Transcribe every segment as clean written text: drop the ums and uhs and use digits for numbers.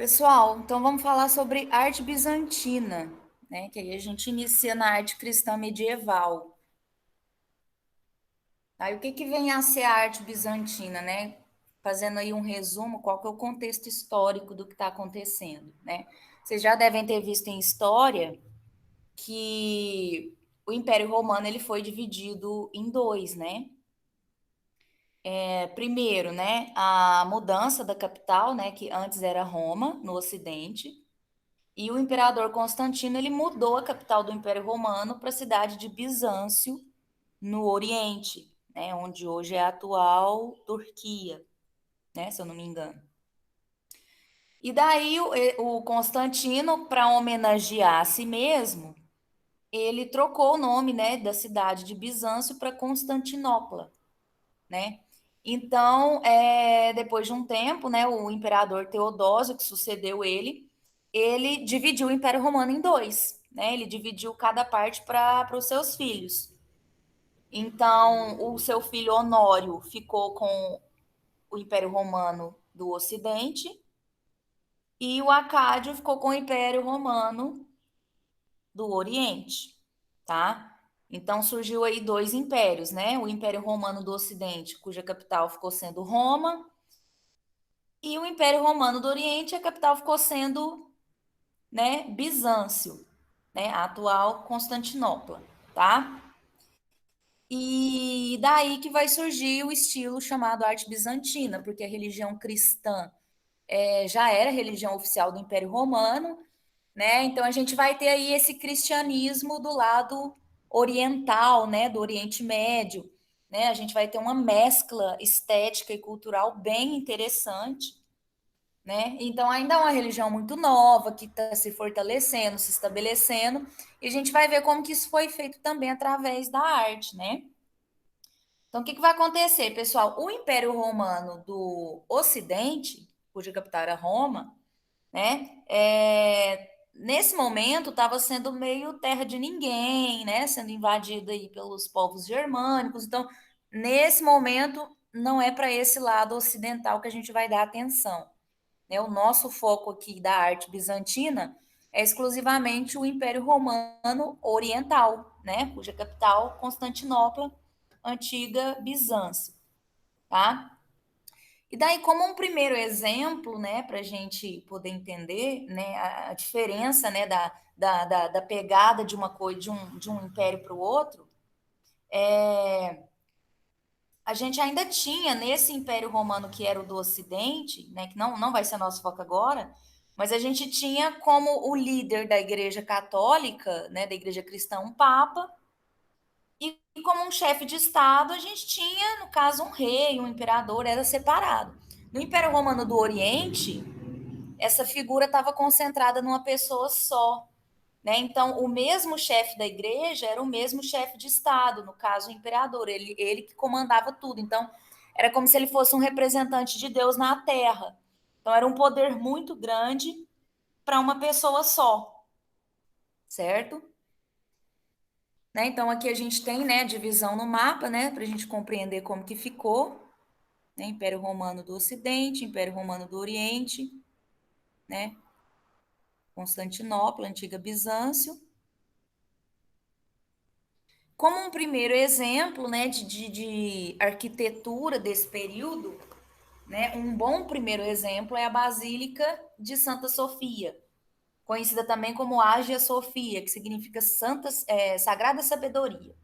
Pessoal, então vamos falar sobre arte bizantina, né? Que aí a gente inicia na arte cristã medieval. Aí o que que vem a ser a arte bizantina, né? Fazendo aí um resumo, qual que é o contexto histórico do que está acontecendo, né? Vocês já devem ter visto em história que o Império Romano ele foi dividido em dois, né? Primeiro, né, a mudança da capital, né, que antes era Roma, no Ocidente. E o imperador Constantino ele mudou a capital do Império Romano para a cidade de Bizâncio, no Oriente, né, onde hoje é a atual Turquia, né, se eu não me engano. E daí o Constantino, para homenagear a si mesmo, ele trocou o nome, né, da cidade de Bizâncio para Constantinopla, né? Então, depois de um tempo, né, o imperador Teodósio, que sucedeu ele dividiu o Império Romano em dois, né? Ele dividiu cada parte para os seus filhos. Então, o seu filho Honório ficou com o Império Romano do Ocidente e o Acádio ficou com o Império Romano do Oriente, tá? Então surgiu aí dois impérios, né? O Império Romano do Ocidente, cuja capital ficou sendo Roma, e o Império Romano do Oriente, a capital ficou sendo, né, Bizâncio, né, a atual Constantinopla, tá? E daí que vai surgir o estilo chamado arte bizantina, porque a religião cristã já era a religião oficial do Império Romano, né? Então a gente vai ter aí esse cristianismo do lado oriental, né, do Oriente Médio, né? A gente vai ter uma mescla estética e cultural bem interessante, né? Então ainda é uma religião muito nova que está se fortalecendo, se estabelecendo, e a gente vai ver como que isso foi feito também através da arte, né? Então o que, que vai acontecer, pessoal? O Império Romano do Ocidente, cuja capital era Roma, né? Nesse momento estava sendo meio terra de ninguém, né? Sendo invadida aí pelos povos germânicos. Então, nesse momento, não é para esse lado ocidental que a gente vai dar atenção, né? O nosso foco aqui da arte bizantina é exclusivamente o Império Romano Oriental, né? Cuja capital, Constantinopla, antiga Bizâncio, tá? E daí, como um primeiro exemplo, né, para a gente poder entender, né, a diferença, né, da pegada de uma coisa, de um império para o outro, a gente ainda tinha nesse Império Romano que era o do Ocidente, né, que não vai ser nosso foco agora, mas a gente tinha como o líder da Igreja Católica, né, da Igreja Cristã, um Papa, e como um chefe de Estado, a gente tinha, no caso, um rei, um imperador, era separado. No Império Romano do Oriente, essa figura estava concentrada numa pessoa só, né? Então, o mesmo chefe da igreja era o mesmo chefe de Estado, no caso, o imperador, ele que comandava tudo. Então, era como se ele fosse um representante de Deus na Terra. Então, era um poder muito grande para uma pessoa só, certo? Né? Então, aqui a gente tem, né, divisão no mapa, né, para a gente compreender como que ficou, né? Império Romano do Ocidente, Império Romano do Oriente, né? Constantinopla, antiga Bizâncio. Como um primeiro exemplo, né, de arquitetura desse período, né, um bom primeiro exemplo é a Basílica de Santa Sofia, conhecida também como Hagia Sofia, que significa Sagrada Sabedoria,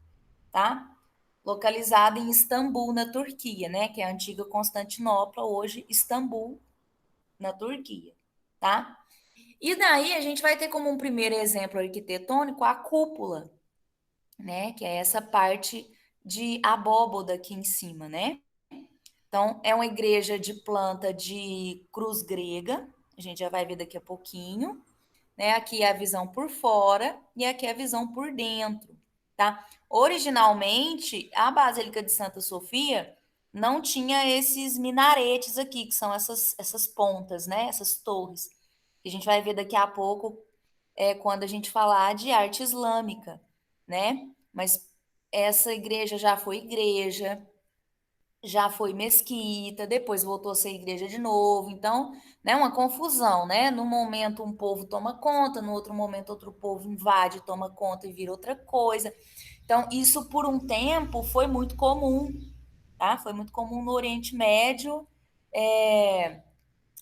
tá? Localizada em Istambul, na Turquia, né, que é a antiga Constantinopla, hoje Istambul, na Turquia, tá? E daí a gente vai ter como um primeiro exemplo arquitetônico a cúpula, né? Que é essa parte de abóboda aqui em cima, né? Então, é uma igreja de planta de cruz grega, a gente já vai ver daqui a pouquinho, né? Aqui é a visão por fora e aqui é a visão por dentro, tá? Originalmente, a Basílica de Santa Sofia não tinha esses minaretes aqui, que são essas pontas, né? Essas torres, que a gente vai ver daqui a pouco quando a gente falar de arte islâmica, né? Mas essa igreja já foi igreja, já foi mesquita, depois voltou a ser igreja de novo. Então, né, uma confusão, né? No momento um povo toma conta, no outro momento outro povo invade, toma conta e vira outra coisa. Então, isso por um tempo foi muito comum, tá? Foi muito comum no Oriente Médio, é,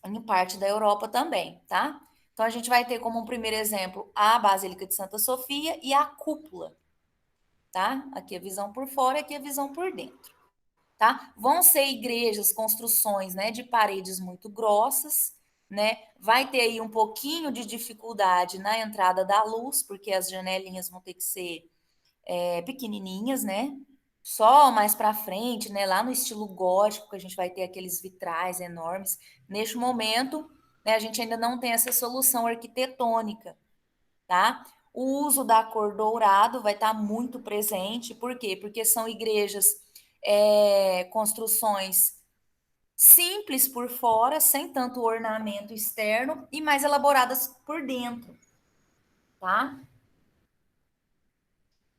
em parte da Europa também, tá? Então, a gente vai ter como um primeiro exemplo a Basílica de Santa Sofia e a cúpula, tá? Aqui a visão por fora, aqui a visão por dentro. Tá? Vão ser igrejas, construções, né, de paredes muito grossas, né? Vai ter aí um pouquinho de dificuldade na entrada da luz, porque as janelinhas vão ter que ser pequenininhas, né? Só mais para frente, né? Lá no estilo gótico, que a gente vai ter aqueles vitrais enormes. Neste momento, né, a gente ainda não tem essa solução arquitetônica, tá? O uso da cor dourado vai estar muito presente, por quê? Porque são igrejas, construções simples por fora, sem tanto ornamento externo e mais elaboradas por dentro, tá?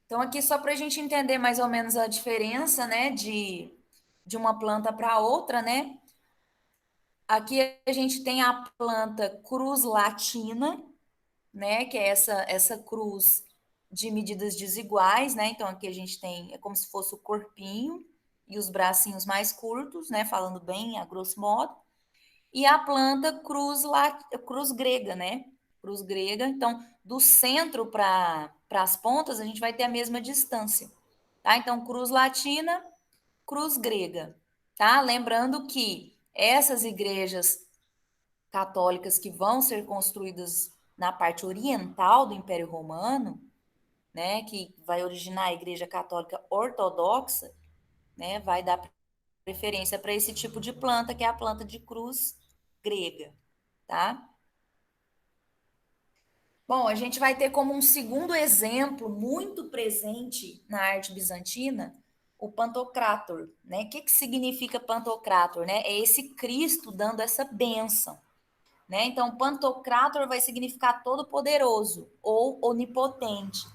Então, aqui só para a gente entender mais ou menos a diferença, né, de uma planta para outra, né? Aqui a gente tem a planta cruz latina, né, que é essa cruz de medidas desiguais, né? Então aqui a gente tem é como se fosse o corpinho e os bracinhos mais curtos, né, falando bem a grosso modo. E a planta cruz grega, né? Cruz grega. Então, do centro para as pontas, a gente vai ter a mesma distância, tá? Então, cruz latina, cruz grega, tá? Lembrando que essas igrejas católicas que vão ser construídas na parte oriental do Império Romano, né, que vai originar a Igreja Católica Ortodoxa, né, vai dar preferência para esse tipo de planta, que é a planta de cruz grega, tá? Bom, a gente vai ter como um segundo exemplo muito presente na arte bizantina o Pantocrator, né? O que que significa Pantocrator, né? É esse Cristo dando essa bênção, né? Então, Pantocrator vai significar todo-poderoso ou onipotente,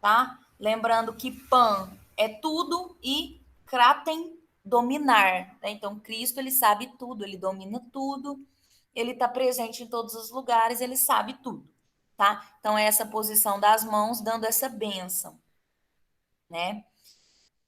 tá? Lembrando que Pan é tudo e Kraten dominar, né? Então, Cristo ele sabe tudo, ele domina tudo, ele está presente em todos os lugares, ele sabe tudo, tá? Então, é essa posição das mãos dando essa bênção, né?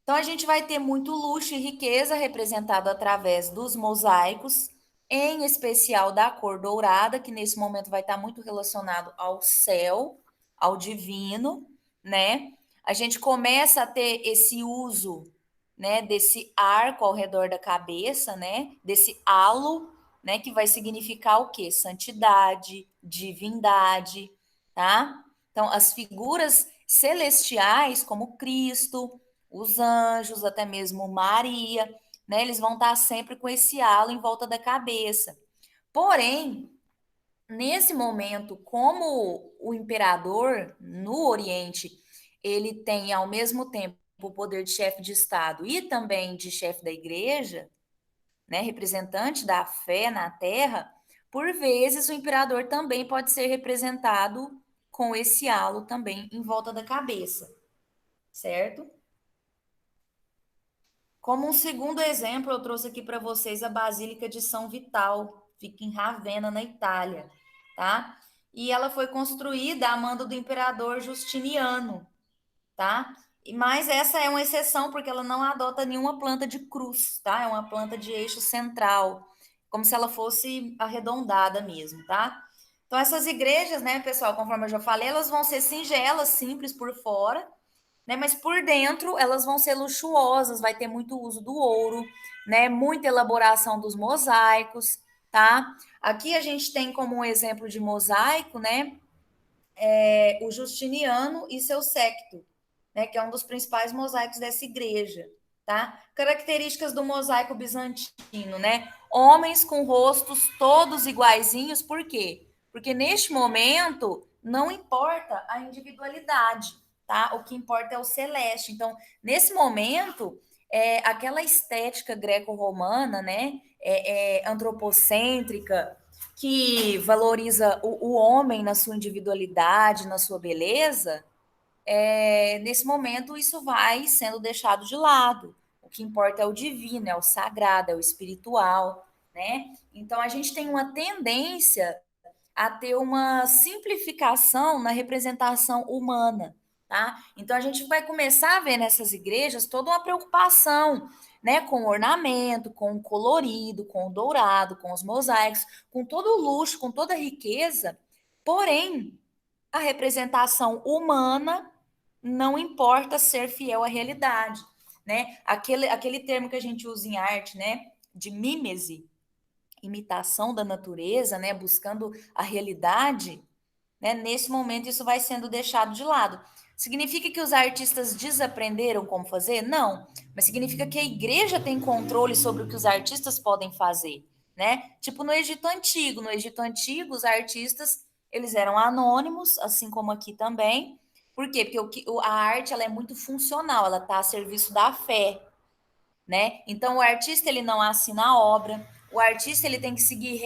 Então, a gente vai ter muito luxo e riqueza representado através dos mosaicos, em especial da cor dourada, que nesse momento vai estar muito relacionado ao céu, ao divino, né? A gente começa a ter esse uso, né, desse arco ao redor da cabeça, né? Desse halo, né, que vai significar o quê? Santidade, divindade, tá? Então, as figuras celestiais, como Cristo, os anjos, até mesmo Maria, né? Eles vão estar sempre com esse halo em volta da cabeça. Porém, nesse momento, como o imperador no Oriente, ele tem ao mesmo tempo o poder de chefe de Estado e também de chefe da igreja, né, representante da fé na terra, por vezes o imperador também pode ser representado com esse halo também em volta da cabeça, certo? Como um segundo exemplo, eu trouxe aqui para vocês a Basílica de São Vital, fica em Ravenna, na Itália, tá? E ela foi construída a mando do imperador Justiniano, tá? Mas essa é uma exceção porque ela não adota nenhuma planta de cruz, tá? É uma planta de eixo central, como se ela fosse arredondada mesmo, tá? Então essas igrejas, né, pessoal, conforme eu já falei, elas vão ser singelas, simples por fora, né? Mas por dentro elas vão ser luxuosas, vai ter muito uso do ouro, né? Muita elaboração dos mosaicos, tá? Aqui a gente tem como um exemplo de mosaico, né? O Justiniano e seu séquito, né? Que é um dos principais mosaicos dessa igreja, tá? Características do mosaico bizantino, né? Homens com rostos todos iguaizinhos, por quê? Porque neste momento não importa a individualidade, tá? O que importa é o celeste. Então, nesse momento, aquela estética greco-romana, né? Antropocêntrica, que valoriza o homem na sua individualidade, na sua beleza, nesse momento isso vai sendo deixado de lado. O que importa é o divino, é o sagrado, é o espiritual, né? Então a gente tem uma tendência a ter uma simplificação na representação humana, tá? Então a gente vai começar a ver nessas igrejas toda uma preocupação, né, com o ornamento, com o colorido, com o dourado, com os mosaicos, com todo o luxo, com toda a riqueza. Porém, a representação humana não importa ser fiel à realidade, né? Aquele termo que a gente usa em arte, né, de mímese, imitação da natureza, né, buscando a realidade, né, nesse momento isso vai sendo deixado de lado. Significa que os artistas desaprenderam como fazer? Não, mas significa que a igreja tem controle sobre o que os artistas podem fazer, né? Tipo no Egito Antigo, os artistas, eles eram anônimos, assim como aqui também. Por quê? Porque a arte ela é muito funcional, ela está a serviço da fé, né? Então o artista ele não assina a obra, o artista ele tem que seguir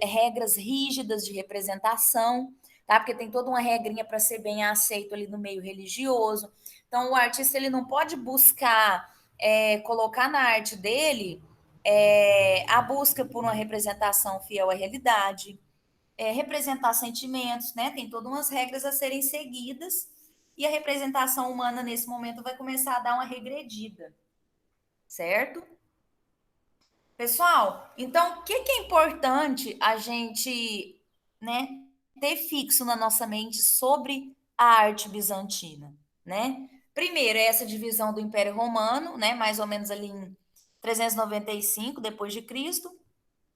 regras rígidas de representação, tá? Porque tem toda uma regrinha para ser bem aceito ali no meio religioso. Então o artista ele não pode buscar colocar na arte dele a busca por uma representação fiel à realidade, representar sentimentos, né? Tem todas umas regras a serem seguidas e a representação humana nesse momento vai começar a dar uma regredida, certo? Pessoal, então o que, que é importante a gente, né, ter fixo na nossa mente sobre a arte bizantina, né? Primeiro, é essa divisão do Império Romano, né, mais ou menos ali em 395 depois de Cristo.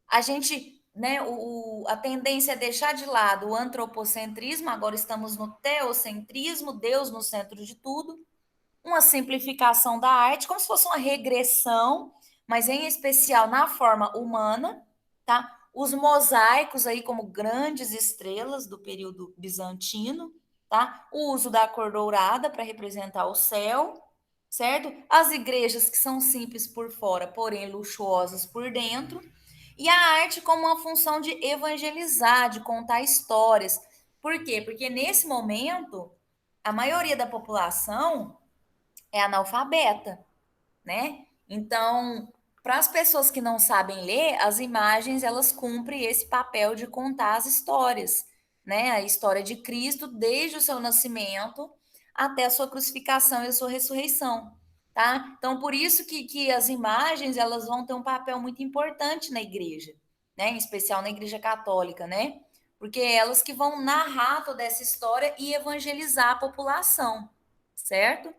A gente, né, a tendência é deixar de lado o antropocentrismo, agora estamos no teocentrismo, Deus no centro de tudo, uma simplificação da arte, como se fosse uma regressão, mas em especial na forma humana, tá? Os mosaicos aí como grandes estrelas do período bizantino, tá? O uso da cor dourada para representar o céu, certo? As igrejas que são simples por fora, porém luxuosas por dentro, e a arte como uma função de evangelizar, de contar histórias. Por quê? Porque nesse momento a maioria da população é analfabeta, né? Então, para as pessoas que não sabem ler, as imagens elas cumprem esse papel de contar as histórias, né? A história de Cristo desde o seu nascimento até a sua crucificação e a sua ressurreição, tá? Então, por isso que as imagens elas vão ter um papel muito importante na igreja, né? Em especial na igreja católica, né? Porque é elas que vão narrar toda essa história e evangelizar a população, certo?